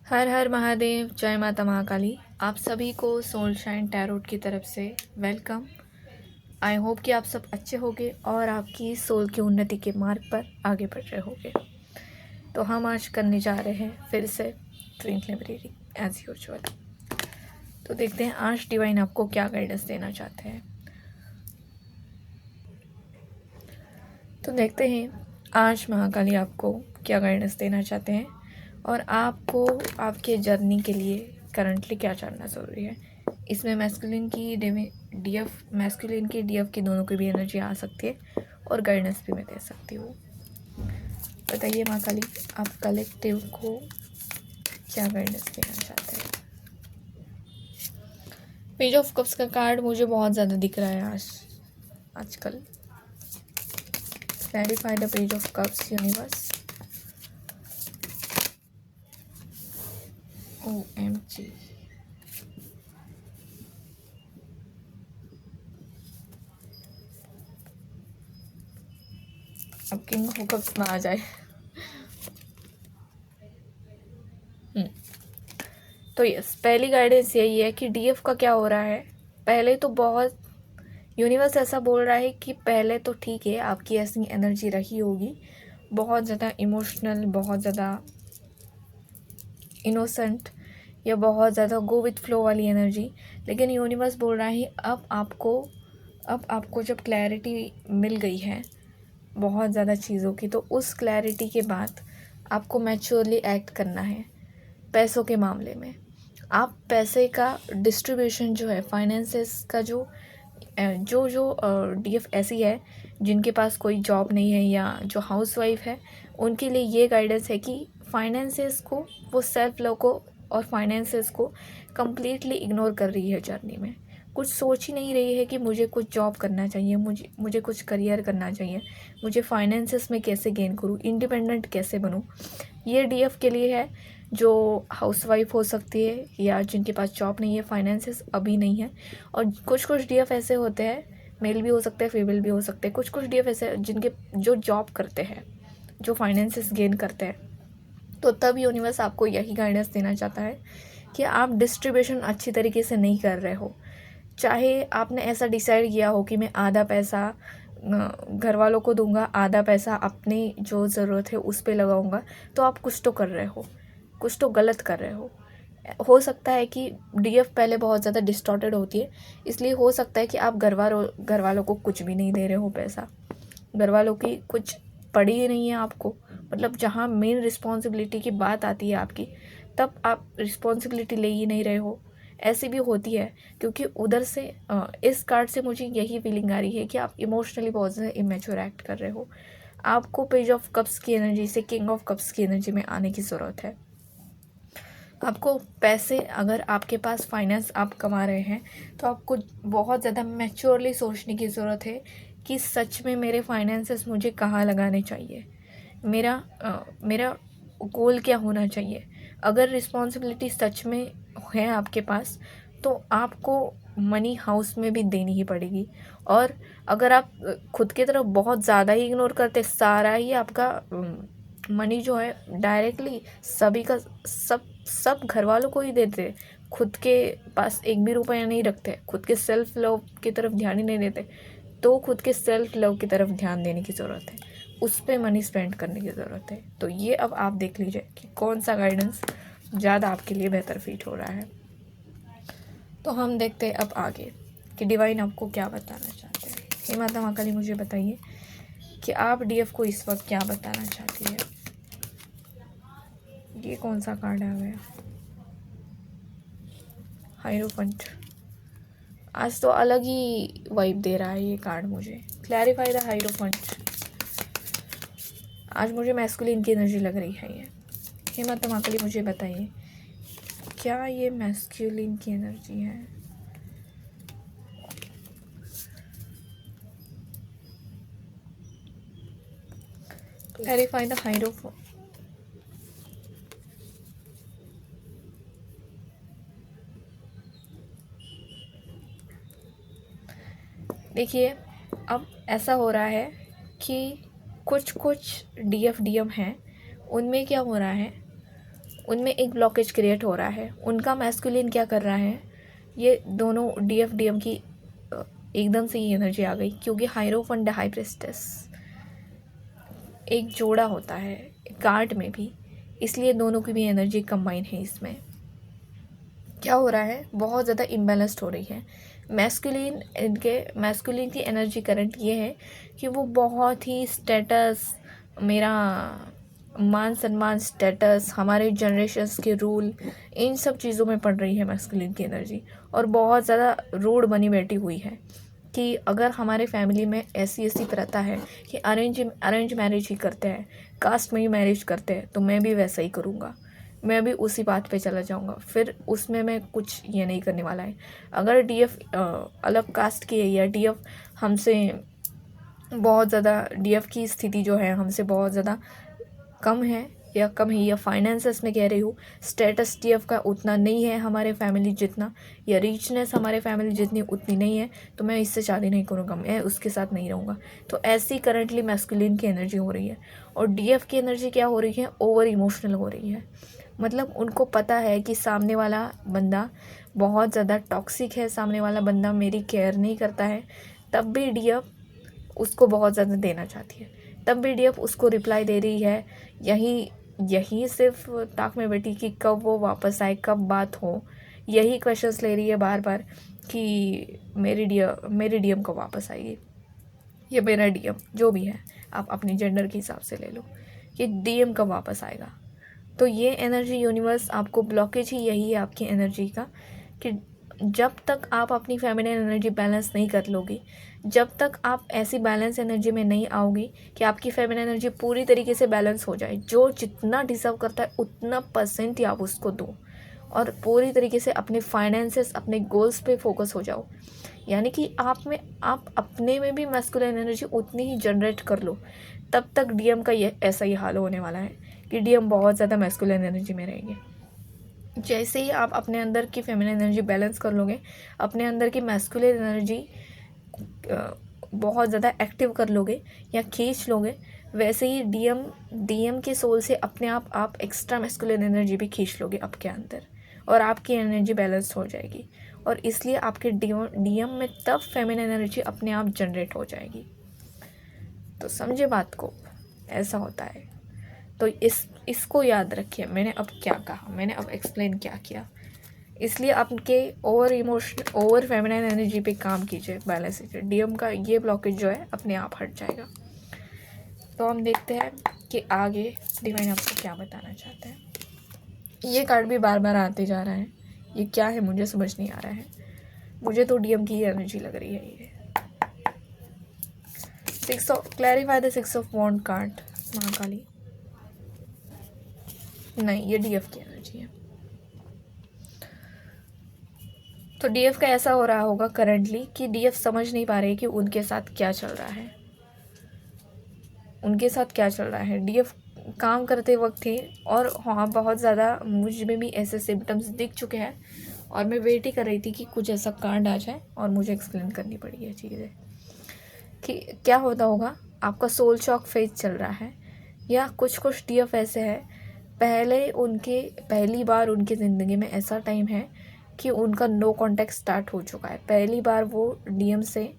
हर हर महादेव, जय माता महाकाली। आप सभी को सोल शाइन टैरोट की तरफ से वेलकम। आई होप कि आप सब अच्छे होंगे और आपकी सोल की उन्नति के मार्ग पर आगे बढ़ रहे होंगे। तो हम आज करने जा रहे हैं फिर से ट्विंकलिंग रीडिंग एज यूजुअल। तो देखते हैं आज डिवाइन आपको क्या गाइडेंस देना चाहते हैं। तो देखते हैं आज महाकाली आपको क्या गाइडेंस देना चाहते हैं और आपको आपके जर्नी के लिए करंटली क्या जानना ज़रूरी है। इसमें मैस्कुलिन की डीएफ की दोनों की भी एनर्जी आ सकती है और गाइडेंस भी मैं दे सकती हूँ। बताइए महाकाली, आप कलेक्टिव को क्या गाइडेंस देना चाहते हैं। पेज ऑफ कप्स का कार्ड मुझे बहुत ज़्यादा दिख रहा है आजकल। Clarify the page of cups universe. OMG, अब किंग ऑफ कप्स ना आ जाए। तो यस, पहली गाइडेंस यही है कि डीएफ का क्या हो रहा है। पहले तो बहुत यूनिवर्स ऐसा बोल रहा है कि पहले तो ठीक है, आपकी ऐसी एनर्जी रही होगी, बहुत ज़्यादा इमोशनल, बहुत ज़्यादा इनोसेंट या बहुत ज़्यादा गो विथ फ्लो वाली एनर्जी। लेकिन यूनिवर्स बोल रहा है अब आपको जब क्लैरिटी मिल गई है बहुत ज़्यादा चीज़ों की, तो उस क्लैरिटी के बाद आपको मैच्योरली एक्ट करना है। पैसों के मामले में आप पैसे का डिस्ट्रीब्यूशन जो है, फाइनेंसेस का जो डीएफ ऐसी है जिनके पास कोई जॉब नहीं है या जो हाउसवाइफ है, उनके लिए ये गाइडेंस है कि फाइनेंसेस को, वो सेल्फ लव को और फाइनेंसेस को कम्प्लीटली इग्नोर कर रही है जर्नी में। कुछ सोच ही नहीं रही है कि मुझे कुछ जॉब करना चाहिए, मुझे कुछ करियर करना चाहिए, मुझे फाइनेंसेस में कैसे गेन करूँ, इंडिपेंडेंट कैसे बनूँ। ये डीएफ के लिए है जो हाउसवाइफ हो सकती है या जिनके पास जॉब नहीं है, फाइनेंसेस अभी नहीं है। और कुछ डीएफ ऐसे होते हैं, मेल भी हो सकते हैं, फीमेल भी हो सकते हैं, कुछ डीएफ ऐसे जिनके जो जॉब करते हैं, जो फाइनेंसेस गेन करते हैं। तो तब यूनिवर्स आपको यही गाइडेंस देना चाहता है कि आप डिस्ट्रीब्यूशन अच्छी तरीके से नहीं कर रहे हो। चाहे आपने ऐसा डिसाइड किया हो कि मैं आधा पैसा घर वालों को दूंगा, आधा पैसा अपनी जो ज़रूरत है उस पर लगाऊंगा, तो आप कुछ तो कर रहे हो, कुछ तो गलत कर रहे हो सकता है कि डीएफ पहले बहुत ज़्यादा डिस्टॉर्टेड होती है, इसलिए हो सकता है कि आप घर वालों को कुछ भी नहीं दे रहे हो पैसा, घर वालों की कुछ पड़ी ही नहीं है आपको। मतलब जहाँ मेन रिस्पॉन्सिबिलिटी की बात आती है आपकी, तब आप रिस्पॉन्सिबिलिटी ले ही नहीं रहे हो। ऐसी भी होती है क्योंकि उधर से इस कार्ड से मुझे यही फीलिंग आ रही है कि आप इमोशनली बहुत ज़्यादा इमेच्योर एक्ट कर रहे हो। आपको पेज ऑफ कप्स की एनर्जी से किंग ऑफ कप्स की एनर्जी में आने की ज़रूरत है। आपको पैसे, अगर आपके पास फाइनेंस आप कमा रहे हैं, तो आपको बहुत ज़्यादा मैच्योरली सोचने की ज़रूरत है कि सच में मेरे फाइनेंसेस मुझे कहाँ लगाने चाहिए, मेरा गोल क्या होना चाहिए। अगर रिस्पॉन्सिबिलिटी सच में है आपके पास, तो आपको मनी हाउस में भी देनी ही पड़ेगी। और अगर आप खुद की तरफ बहुत ज़्यादा ही इग्नोर करते, सारा ही आपका मनी जो है डायरेक्टली सभी का सब घर वालों को ही देते, खुद के पास एक भी रुपया नहीं रखते, खुद के सेल्फ लव की तरफ ध्यान ही नहीं देते, तो खुद के सेल्फ लव की तरफ ध्यान देने की ज़रूरत है, उस पर मनी स्पेंड करने की ज़रूरत है। तो ये अब आप देख लीजिए कि कौन सा गाइडेंस ज़्यादा आपके लिए बेहतर फिट हो रहा है। तो हम देखते हैं अब आगे कि डिवाइन आपको क्या बताना चाहते हैं। हे माता महाकाली, मुझे बताइए कि आप डीएफ को इस वक्त क्या बताना चाहती है। ये कौन सा कार्ड आ गया, हाइरोफेंट। आज तो अलग ही वाइब दे रहा है ये कार्ड मुझे। Clarify the hierophant. आज मुझे मैस्कुलिन की एनर्जी लग रही है ये। हे माता महाकाली, मुझे बताइए क्या ये मैस्कुलिन की एनर्जी है। Clarify the hierophant. देखिए, अब ऐसा हो रहा है कि कुछ डीएम हैं, उनमें क्या हो रहा है, उनमें एक ब्लॉकेज क्रिएट हो रहा है। उनका मैस्कुलिन क्या कर रहा है, ये दोनों डीएफ डीएम की एकदम से ही एनर्जी आ गई, क्योंकि हायरोफेंट हाई प्रीस्टेस एक जोड़ा होता है कार्ड में भी, इसलिए दोनों की भी एनर्जी कंबाइन है। इसमें क्या हो रहा है, बहुत ज़्यादा इम्बैलेंस्ड हो रही है। मैस्कुलिन की एनर्जी करंट ये है कि वो बहुत ही स्टेटस, मेरा मान सम्मान, स्टेटस, हमारे जनरेशन्स के रूल, इन सब चीज़ों में पड़ रही है मैस्कुलिन की एनर्जी, और बहुत ज़्यादा रूढ़ बनी बैठी हुई है कि अगर हमारे फैमिली में ऐसी ऐसी प्रथा है कि अरेंज मैरिज ही करते हैं, कास्ट में ही मैरिज करते हैं, तो मैं भी वैसा ही करूँगा, मैं भी उसी बात पे चला जाऊँगा, फिर उसमें मैं कुछ ये नहीं करने वाला है। अगर डीएफ अलग कास्ट की है या डीएफ हमसे बहुत ज़्यादा, डीएफ की स्थिति जो है हमसे बहुत ज़्यादा कम है या फाइनेंसेस में कह रही हूँ, स्टेटस डीएफ का उतना नहीं है हमारे फैमिली जितना, या रिचनेस हमारे फैमिली जितनी उतनी नहीं है, तो मैं इससे शादी नहीं करूँगा, मैं उसके साथ नहीं रहूँगा। तो ऐसी करंटली मैस्कुलिन की एनर्जी हो रही है। और डीएफ की एनर्जी क्या हो रही है, ओवर इमोशनल हो रही है। मतलब उनको पता है कि सामने वाला बंदा बहुत ज़्यादा टॉक्सिक है, सामने वाला बंदा मेरी केयर नहीं करता है, तब भी डीएफ उसको बहुत ज़्यादा देना चाहती है, तब भी डीएफ उसको रिप्लाई दे रही है। यही सिर्फ ताक में बैठी कि कब वो वापस आए, कब बात हो, यही क्वेश्चंस ले रही है बार बार कि मेरी डीएम कब वापस आएगी, ये मेरा डीएम जो भी है, आप अपनी जेंडर के हिसाब से ले लो, ये डीएम कब वापस आएगा। तो ये एनर्जी यूनिवर्स आपको ब्लॉकेज ही यही है आपकी एनर्जी का, कि जब तक आप अपनी फेमिनिन एनर्जी बैलेंस नहीं कर लोगे, जब तक आप ऐसी बैलेंस एनर्जी में नहीं आओगी कि आपकी फेमिनिन एनर्जी पूरी तरीके से बैलेंस हो जाए, जो जितना डिजर्व करता है उतना परसेंट ही आप उसको दो, और पूरी तरीके से अपने फाइनेंसेस, अपने गोल्स पे फोकस हो जाओ, यानी कि आप अपने में भी मैस्कुलिन एनर्जी उतनी ही जनरेट कर लो, तब तक डीएम का ये ऐसा ही हाल होने वाला है कि डीएम बहुत ज़्यादा मैस्कुलिन एनर्जी में रहेंगे। जैसे ही आप अपने अंदर की फेमिनिन एनर्जी बैलेंस कर लोगे, अपने अंदर की मैस्कुलिन एनर्जी बहुत ज़्यादा एक्टिव कर लोगे या खींच लोगे, वैसे ही डीएम के सोल से अपने आप एक्स्ट्रा मैस्कुलिन एनर्जी भी खींच लोगे आपके अंदर, और आपकी एनर्जी बैलेंस हो जाएगी, और इसलिए आपके डीएम में तब फेमिनिन एनर्जी अपने आप जनरेट हो जाएगी। तो समझे बात को, ऐसा होता है। तो इसको याद रखिए, मैंने अब क्या कहा, मैंने अब एक्सप्लेन क्या किया, इसलिए आपके ओवर फेमिनिन एनर्जी पे काम कीजिए, बैलेंस कीजिए, डीएम का ये ब्लॉकेज जो है अपने आप हट जाएगा। तो हम देखते हैं कि आगे डिवाइन आपको क्या बताना चाहते हैं। ये कार्ड भी बार बार आते जा रहा है, ये क्या है मुझे समझ नहीं आ रहा है, मुझे तो डीएम की ही एनर्जी लग रही है ये। Clarify the 6 of wand card, Mahakali, नहीं ये डीएफ की एनर्जी है। तो डीएफ का ऐसा हो रहा होगा करंटली कि डीएफ समझ नहीं पा रहे कि उनके साथ क्या चल रहा है, उनके साथ क्या चल रहा है। डीएफ काम करते वक्त थी, और हाँ बहुत ज़्यादा मुझ में भी ऐसे सिम्टम्स दिख चुके हैं, और मैं वेट ही कर रही थी कि कुछ ऐसा कार्ड आ जाए और मुझे एक्सप्लेन करनी पड़ी ये चीज़ें कि क्या होता होगा। आपका सोल शॉक फेज चल रहा है, या कुछ डीएफ ऐसे है, पहली बार उनकी ज़िंदगी में ऐसा टाइम है कि उनका नो कांटेक्ट स्टार्ट हो चुका है, पहली बार वो डीएम से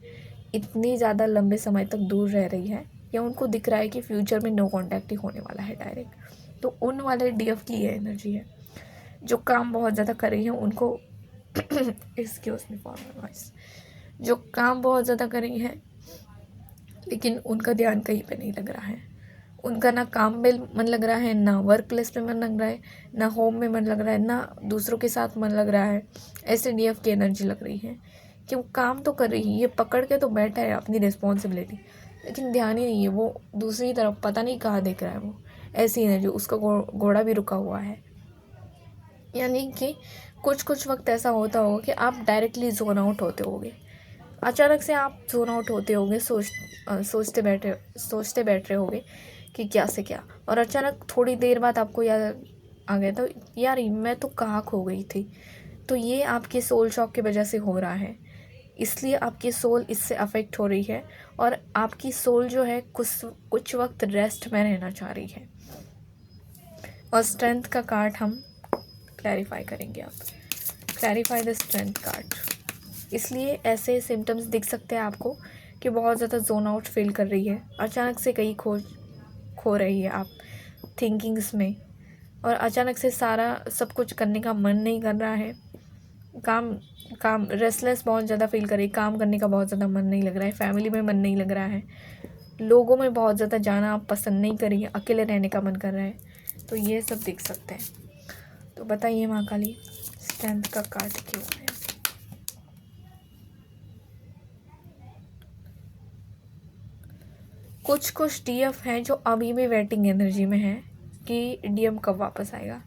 इतनी ज़्यादा लंबे समय तक दूर रह रही है, या उनको दिख रहा है कि फ्यूचर में नो कांटेक्ट ही होने वाला है डायरेक्ट। तो उन वाले डीएफ की ये एनर्जी है, जो काम बहुत ज़्यादा कर रही है उनको excuse me for my voice, जो काम बहुत ज़्यादा कर रही है, लेकिन उनका ध्यान कहीं पे नहीं लग रहा है, उनका ना काम में मन लग रहा है, ना वर्क प्लेस पे मन लग रहा है, ना होम में मन लग रहा है, ना दूसरों के साथ मन लग रहा है। ऐसे डीएफ की एनर्जी लग रही है कि वो काम तो कर रही है, ये पकड़ के तो बैठा है अपनी रिस्पॉन्सिबिलिटी, लेकिन ध्यान ही नहीं है, वो दूसरी तरफ पता नहीं कहाँ देख रहा है वो। ऐसी एनर्जी, उसका घोड़ा भी रुका हुआ है। यानी कि कुछ वक्त ऐसा होता होगा कि आप डायरेक्टली जोन आउट होते होगे, अचानक से आप जोन आउट होते होगे, सोचते बैठ रहे होगे कि क्या से क्या, और अचानक थोड़ी देर बाद आपको याद आ गया तो यार मैं तो कहाँ खो गई थी। तो ये आपके सोल शॉक की वजह से हो रहा है, इसलिए आपकी सोल इससे अफेक्ट हो रही है, और आपकी सोल जो है कुछ वक्त रेस्ट में रहना चाह रही है। और स्ट्रेंथ का कार्ड हम क्लैरिफाई करेंगे। अब क्लैरिफाई द स्ट्रेंथ कार्ड। इसलिए ऐसे सिम्टम्स दिख सकते हैं आपको कि बहुत ज़्यादा जोन आउट फील कर रही है, अचानक से कहीं खो रही है आप थिंकिंग्स में, और अचानक से सारा सब कुछ करने का मन नहीं कर रहा है। काम काम रेस्टलेस बहुत ज़्यादा फील कर रही है, काम करने का बहुत ज़्यादा मन नहीं लग रहा है, फैमिली में मन नहीं लग रहा है, लोगों में बहुत ज़्यादा जाना आप पसंद नहीं कर रही है, अकेले रहने का मन कर रहा है। तो ये सब दिख सकते हैं। तो बताइए माँ काली, स्ट्रेंथ का कार्ड क्यों है? कुछ डीएफ हैं जो अभी भी वेटिंग एनर्जी में है कि डीएम कब वापस आएगा।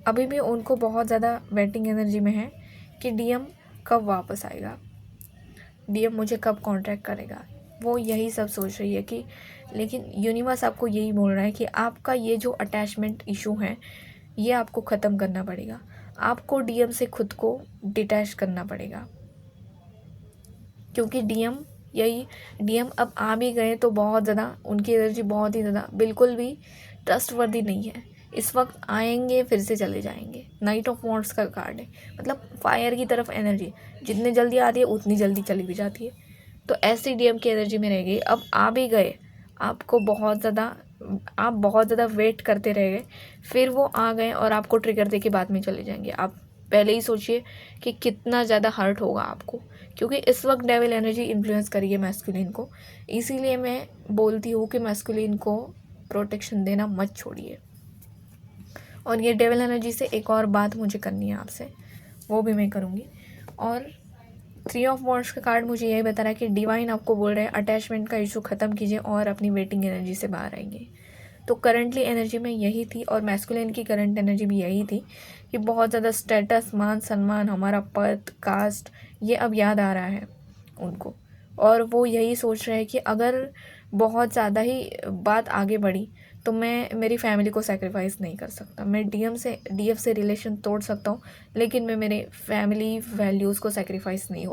अभी भी उनको बहुत ज़्यादा वेटिंग एनर्जी में है कि डीएम कब वापस आएगा, डीएम मुझे कब कॉन्ट्रैक्ट करेगा। वो यही सब सोच रही है कि, लेकिन यूनिवर्स आपको यही बोल रहा है कि आपका ये जो अटैचमेंट इशू है ये आपको ख़त्म करना पड़ेगा। आपको डीएम से खुद को डिटैच करना पड़ेगा, क्योंकि डीएम अब आ भी गए तो बहुत ज़्यादा उनकी एनर्जी बहुत ही ज़्यादा बिल्कुल भी ट्रस्टवर्दी नहीं है। इस वक्त आएंगे फिर से चले जाएंगे। नाइट ऑफ वॉन्ड्स का कार्ड है, मतलब फायर की तरफ एनर्जी जितनी जल्दी आती है उतनी जल्दी चली भी जाती है। तो ऐसी डीएम की एनर्जी में रह गई। अब आ भी गए, आप बहुत ज़्यादा वेट करते रह गए, फिर वो आ गए और आपको ट्रिगर दे के बाद में चले जाएंगे। आप पहले ही सोचिए कि कितना ज़्यादा हर्ट होगा आपको, क्योंकि इस वक्त डेविल एनर्जी इन्फ्लुएंस करी है मैस्कुलिन को। इसीलिए मैं बोलती हूँ कि मैस्कुलिन को प्रोटेक्शन देना मत छोड़िए। और ये डेविल एनर्जी से एक और बात मुझे करनी है आपसे, वो भी मैं करूँगी। और 3 ऑफ वॉन्ड्स का कार्ड मुझे यही बता रहा है कि डिवाइन आपको बोल रहे हैं अटैचमेंट का इशू ख़त्म कीजिए और अपनी वेटिंग एनर्जी से बाहर आएंगे। तो करंटली एनर्जी में यही थी, और मैस्कुलिन की करंट एनर्जी भी यही थी कि बहुत ज़्यादा स्टेटस, मान सम्मान, हमारा पद, कास्ट, ये अब याद आ रहा है उनको। और वो यही सोच रहे हैं कि अगर बहुत ज़्यादा ही बात आगे बढ़ी तो मैं मेरी फैमिली को सेक्रीफाइस नहीं कर सकता। मैं डीएफ से रिलेशन तोड़ सकता हूँ, लेकिन मैं मेरे फैमिली वैल्यूज़ को सेक्रीफाइस नहीं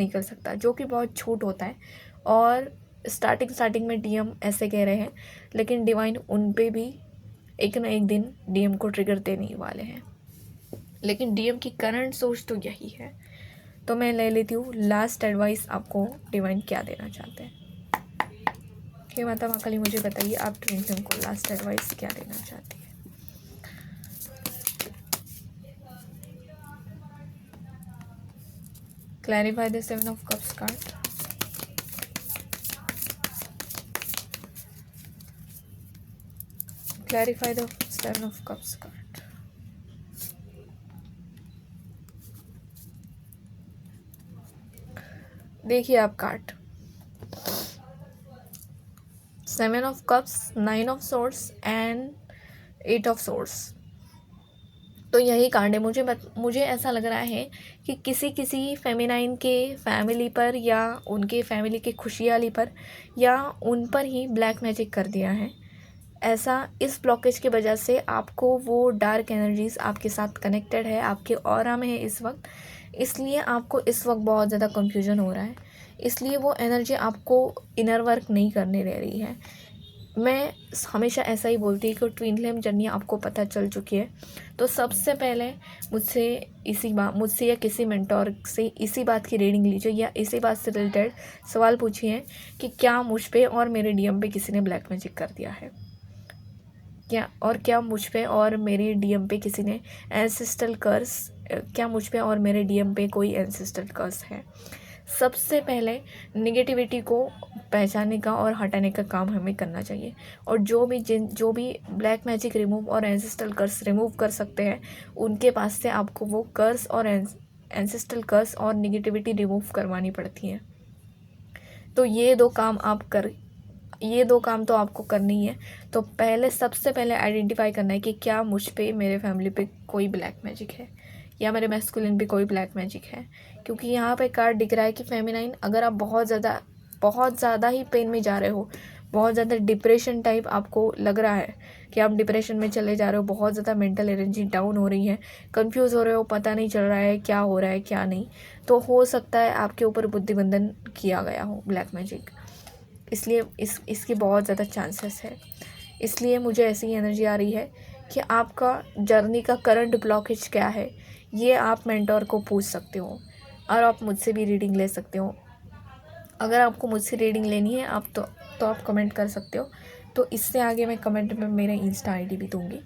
कर सकता, जो कि बहुत छूट होता है। और स्टार्टिंग में डीएम ऐसे कह रहे हैं, लेकिन डिवाइन उन पे भी एक ना एक दिन डीएम को ट्रिगर देने ही वाले हैं। लेकिन डीएम की करंट सोच तो यही है। तो मैं ले लेती हूँ लास्ट एडवाइस, आपको डिवाइन क्या देना चाहते हैं। हे माता महाकाली, मुझे बताइए आप ट्विन फ्लेम को लास्ट एडवाइस क्या देना चाहती है। Clarify the 7 of cups card. Clarify the 7 of cups card. देखिए आप card 7 of cups, 9 of swords and 8 of swords. तो यही कार्ड है। मुझे ऐसा लग रहा है कि किसी फेमिनाइन के फैमिली पर, या उनके फैमिली के खुशहाली पर, या उन पर ही ब्लैक मैजिक कर दिया है। ऐसा इस ब्लॉकेज की वजह से आपको वो डार्क एनर्जीज आपके साथ कनेक्टेड है, आपके ऑरा में है इस वक्त। इसलिए आपको इस वक्त बहुत ज़्यादा कन्फ्यूजन हो रहा है, इसलिए वो एनर्जी आपको इनर वर्क नहीं करने दे रही है। मैं हमेशा ऐसा ही बोलती हूँ कि ट्विन फ्लेम जर्नी आपको पता चल चुकी है, तो सबसे पहले मुझसे या किसी मेंटोर से इसी बात की रीडिंग लीजिए, या इसी बात से रिलेटेड सवाल पूछिए कि क्या मुझ पे और मेरे डीएम पे किसी ने ब्लैक मैजिक कर दिया है, क्या मुझ पे और मेरे डीएम पे किसी ने एंसेस्ट्रल कर्स, क्या मुझ पे और मेरे डीएम पे कोई एंसेस्ट्रल कर्स है। सबसे पहले नेगेटिविटी को पहचानने का और हटाने का काम हमें करना चाहिए। और जो भी ब्लैक मैजिक रिमूव और एंसेस्ट्रल कर्स रिमूव कर सकते हैं, उनके पास से आपको वो कर्स और एंसेस्ट्रल कर्स और नेगेटिविटी रिमूव करवानी पड़ती है। तो ये दो काम तो आपको करनी है। तो सबसे पहले आइडेंटिफाई करना है कि क्या मुझ पे, मेरे फैमिली पे कोई ब्लैक मैजिक है, या मेरे मैस्कुलिन पे कोई ब्लैक मैजिक है। क्योंकि यहाँ पे कार्ड दिख रहा है कि फेमिनाइन, अगर आप बहुत ज़्यादा ही पेन में जा रहे हो, बहुत ज़्यादा डिप्रेशन टाइप आपको लग रहा है कि आप डिप्रेशन में चले जा रहे हो, बहुत ज़्यादा मेंटल एनर्जी डाउन हो रही है, कंफ्यूज हो रहे हो, पता नहीं चल रहा है क्या हो रहा है क्या नहीं, तो हो सकता है आपके ऊपर बुद्धिबंधन किया गया हो, ब्लैक मैजिक। इसलिए इसकी बहुत ज़्यादा चांसेस है। इसलिए मुझे ऐसी एनर्जी आ रही है कि आपका जर्नी का करंट ब्लॉकेज क्या है, ये आप मेंटोर को पूछ सकते हो और आप मुझसे भी रीडिंग ले सकते हो। अगर आपको मुझसे रीडिंग लेनी है आप तो आप कमेंट कर सकते हो। तो इससे आगे मैं कमेंट में मेरा इंस्टा आईडी भी दूंगी।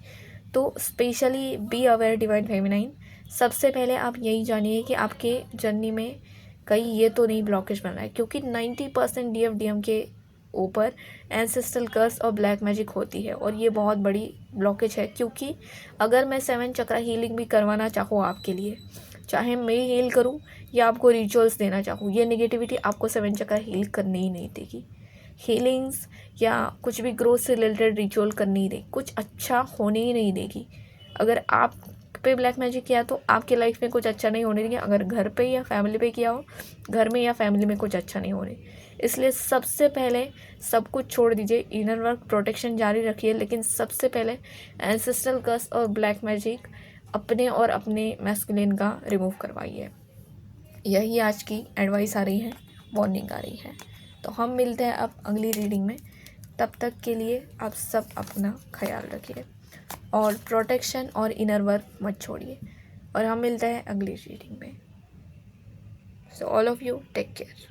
तो specially be aware divine feminine, सबसे पहले आप यही जानिए कि आपके जर्नी में कहीं ये तो नहीं ब्लॉकेज बन रहा है, क्योंकि 90% DFDM के ऊपर एंसेस्ट्रल कर्स और ब्लैक मैजिक होती है और ये बहुत बड़ी ब्लॉकेज है। क्योंकि अगर मैं 7 चक्रा हीलिंग भी करवाना चाहूँ आपके लिए, चाहे मैं हील करूँ या आपको रिचुअल्स देना चाहूँ, ये नेगेटिविटी आपको 7 चक्रा हील करने ही नहीं देगी। हीलिंग्स या कुछ भी ग्रोथ से रिलेटेड रिचुअल करने ही देगी, कुछ अच्छा होने ही नहीं देगी। अगर आप पे ब्लैक मैजिक किया तो आपके लाइफ में कुछ अच्छा नहीं होने देंगे। अगर घर पे या फैमिली पे किया हो, घर में या फैमिली में कुछ अच्छा नहीं होने। इसलिए सबसे पहले सब कुछ छोड़ दीजिए, इनर वर्क प्रोटेक्शन जारी रखिए, लेकिन सबसे पहले एंसेस्ट्रल कर्स और ब्लैक मैजिक अपने और अपने मैस्कुलिन का रिमूव करवाइए। यही आज की एडवाइस आ रही है, वार्निंग आ रही है। तो हम मिलते हैं अब अगली रीडिंग में। तब तक के लिए आप सब अपना ख्याल रखिए और प्रोटेक्शन और इनर वर्क मत छोड़िए। और हम मिलते हैं अगली रीडिंग में। So all of you take care.